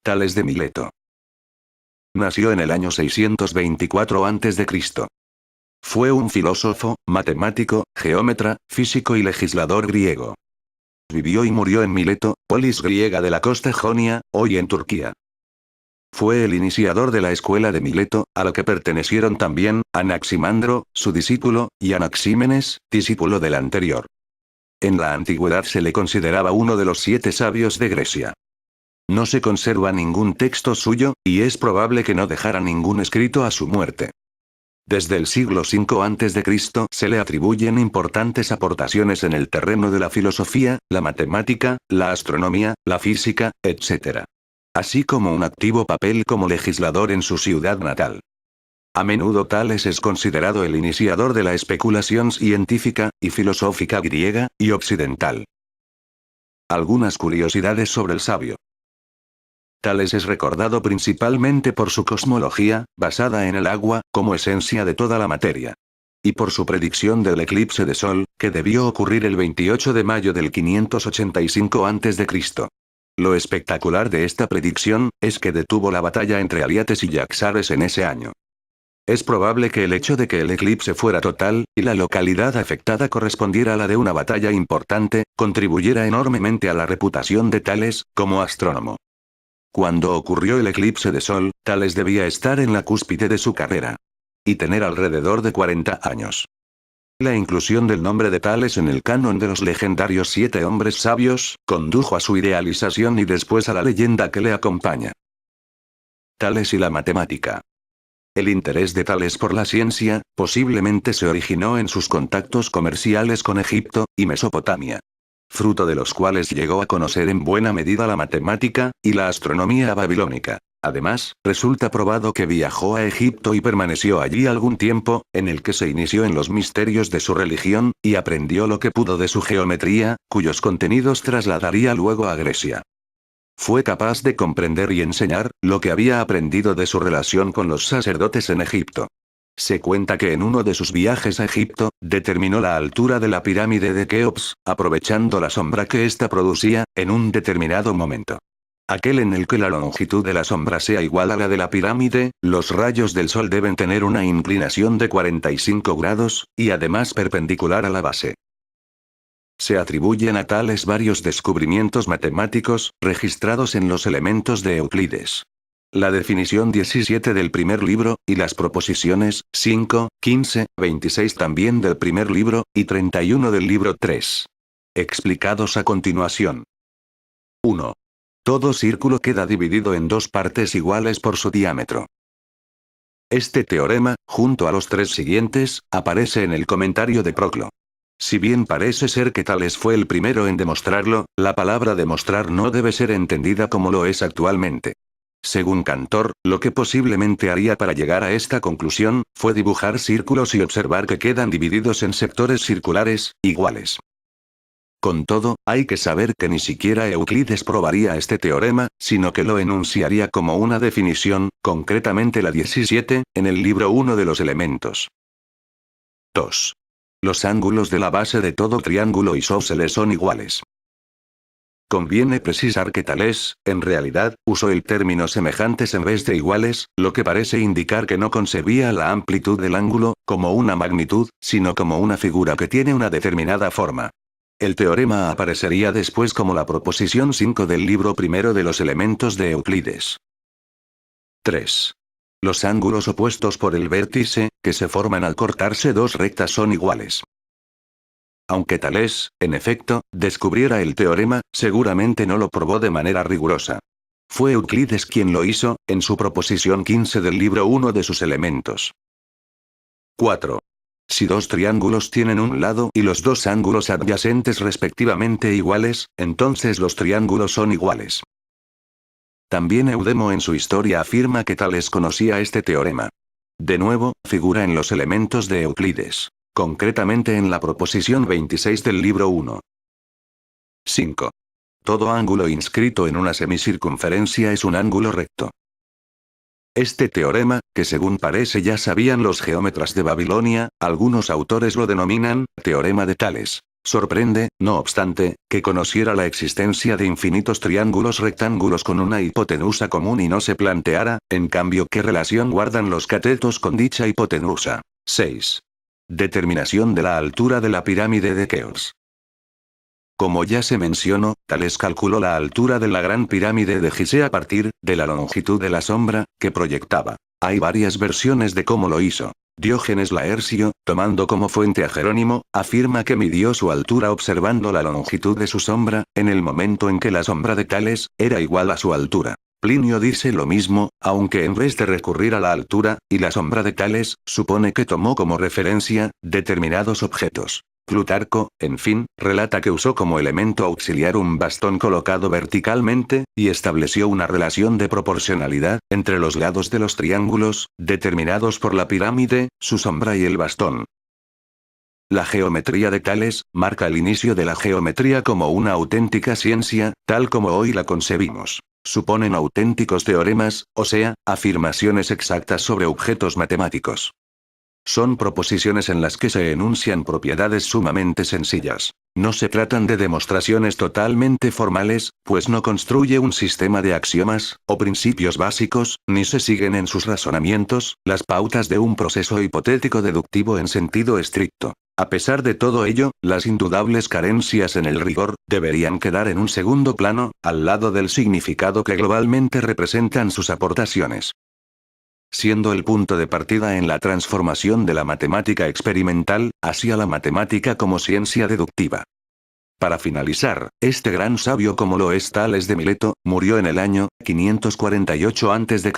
Tales de Mileto. Nació en el año 624 a.C. Fue un filósofo, matemático, geómetra, físico y legislador griego. Vivió y murió en Mileto, polis griega de la costa jonia, hoy en Turquía. Fue el iniciador de la escuela de Mileto, a la que pertenecieron también Anaximandro, su discípulo, y Anaxímenes, discípulo del anterior. En la antigüedad se le consideraba uno de los 7 sabios de Grecia. No se conserva ningún texto suyo, y es probable que no dejara ningún escrito a su muerte. Desde el siglo V a.C. se le atribuyen importantes aportaciones en el terreno de la filosofía, la matemática, la astronomía, la física, etc. Así como un activo papel como legislador en su ciudad natal. A menudo Tales es considerado el iniciador de la especulación científica y filosófica griega y occidental. Algunas curiosidades sobre el sabio. Tales es recordado principalmente por su cosmología, basada en el agua, como esencia de toda la materia. Y por su predicción del eclipse de Sol, que debió ocurrir el 28 de mayo del 585 a.C. Lo espectacular de esta predicción, es que detuvo la batalla entre Aliates y Yaxares en ese año. Es probable que el hecho de que el eclipse fuera total, y la localidad afectada correspondiera a la de una batalla importante, contribuyera enormemente a la reputación de Tales, como astrónomo. Cuando ocurrió el eclipse de Sol, Tales debía estar en la cúspide de su carrera. Y tener alrededor de 40 años. La inclusión del nombre de Tales en el canon de los legendarios 7 hombres sabios, condujo a su idealización y después a la leyenda que le acompaña. Tales y la matemática. El interés de Tales por la ciencia, posiblemente se originó en sus contactos comerciales con Egipto y Mesopotamia. Fruto de los cuales llegó a conocer en buena medida la matemática y la astronomía babilónica. Además, resulta probado que viajó a Egipto y permaneció allí algún tiempo, en el que se inició en los misterios de su religión, y aprendió lo que pudo de su geometría, cuyos contenidos trasladaría luego a Grecia. Fue capaz de comprender y enseñar lo que había aprendido de su relación con los sacerdotes en Egipto. Se cuenta que en uno de sus viajes a Egipto, determinó la altura de la pirámide de Keops, aprovechando la sombra que ésta producía, en un determinado momento. Aquel en el que la longitud de la sombra sea igual a la de la pirámide, los rayos del sol deben tener una inclinación de 45 grados, y además perpendicular a la base. Se atribuyen a Tales varios descubrimientos matemáticos, registrados en los elementos de Euclides. La definición 17 del primer libro, y las proposiciones 5, 15, 26 también del primer libro, y 31 del libro 3. Explicados a continuación. 1. Todo círculo queda dividido en 2 partes iguales por su diámetro. Este teorema, junto a los 3 siguientes, aparece en el comentario de Proclo. Si bien parece ser que Tales fue el primero en demostrarlo, la palabra demostrar no debe ser entendida como lo es actualmente. Según Cantor, lo que posiblemente haría para llegar a esta conclusión, fue dibujar círculos y observar que quedan divididos en sectores circulares, iguales. Con todo, hay que saber que ni siquiera Euclides probaría este teorema, sino que lo enunciaría como una definición, concretamente la 17, en el libro 1 de los elementos. 2. Los ángulos de la base de todo triángulo isósceles son iguales. Conviene precisar que Tales, en realidad, usó el término semejantes en vez de iguales, lo que parece indicar que no concebía la amplitud del ángulo, como una magnitud, sino como una figura que tiene una determinada forma. El teorema aparecería después como la proposición 5 del libro primero de los elementos de Euclides. 3. Los ángulos opuestos por el vértice, que se forman al cortarse 2 rectas son iguales. Aunque Tales, en efecto, descubriera el teorema, seguramente no lo probó de manera rigurosa. Fue Euclides quien lo hizo, en su proposición 15 del libro 1 de sus elementos. 4. Si 2 triángulos tienen un lado y los 2 ángulos adyacentes respectivamente iguales, entonces los triángulos son iguales. También Eudemo en su historia afirma que Tales conocía este teorema. De nuevo, figura en los elementos de Euclides. Concretamente en la proposición 26 del libro 1. 5. Todo ángulo inscrito en una semicircunferencia es un ángulo recto. Este teorema, que según parece ya sabían los geómetras de Babilonia, algunos autores lo denominan teorema de Tales. Sorprende, no obstante, que conociera la existencia de infinitos triángulos rectángulos con una hipotenusa común y no se planteara, en cambio, qué relación guardan los catetos con dicha hipotenusa. 6. Determinación de la altura de la pirámide de Keops. Como ya se mencionó, Tales calculó la altura de la gran pirámide de Gizeh a partir de la longitud de la sombra que proyectaba. Hay varias versiones de cómo lo hizo. Diógenes Laercio, tomando como fuente a Jerónimo, afirma que midió su altura observando la longitud de su sombra, en el momento en que la sombra de Tales era igual a su altura. Plinio dice lo mismo, aunque en vez de recurrir a la altura y la sombra de Tales, supone que tomó como referencia determinados objetos. Plutarco, en fin, relata que usó como elemento auxiliar un bastón colocado verticalmente, y estableció una relación de proporcionalidad entre los lados de los triángulos, determinados por la pirámide, su sombra y el bastón. La geometría de Tales marca el inicio de la geometría como una auténtica ciencia, tal como hoy la concebimos. Suponen auténticos teoremas, o sea, afirmaciones exactas sobre objetos matemáticos. Son proposiciones en las que se enuncian propiedades sumamente sencillas. No se tratan de demostraciones totalmente formales, pues no construye un sistema de axiomas, o principios básicos, ni se siguen en sus razonamientos, las pautas de un proceso hipotético deductivo en sentido estricto. A pesar de todo ello, las indudables carencias en el rigor, deberían quedar en un segundo plano, al lado del significado que globalmente representan sus aportaciones. Siendo el punto de partida en la transformación de la matemática experimental, hacia la matemática como ciencia deductiva. Para finalizar, este gran sabio como lo es Tales de Mileto, murió en el año 548 a.C.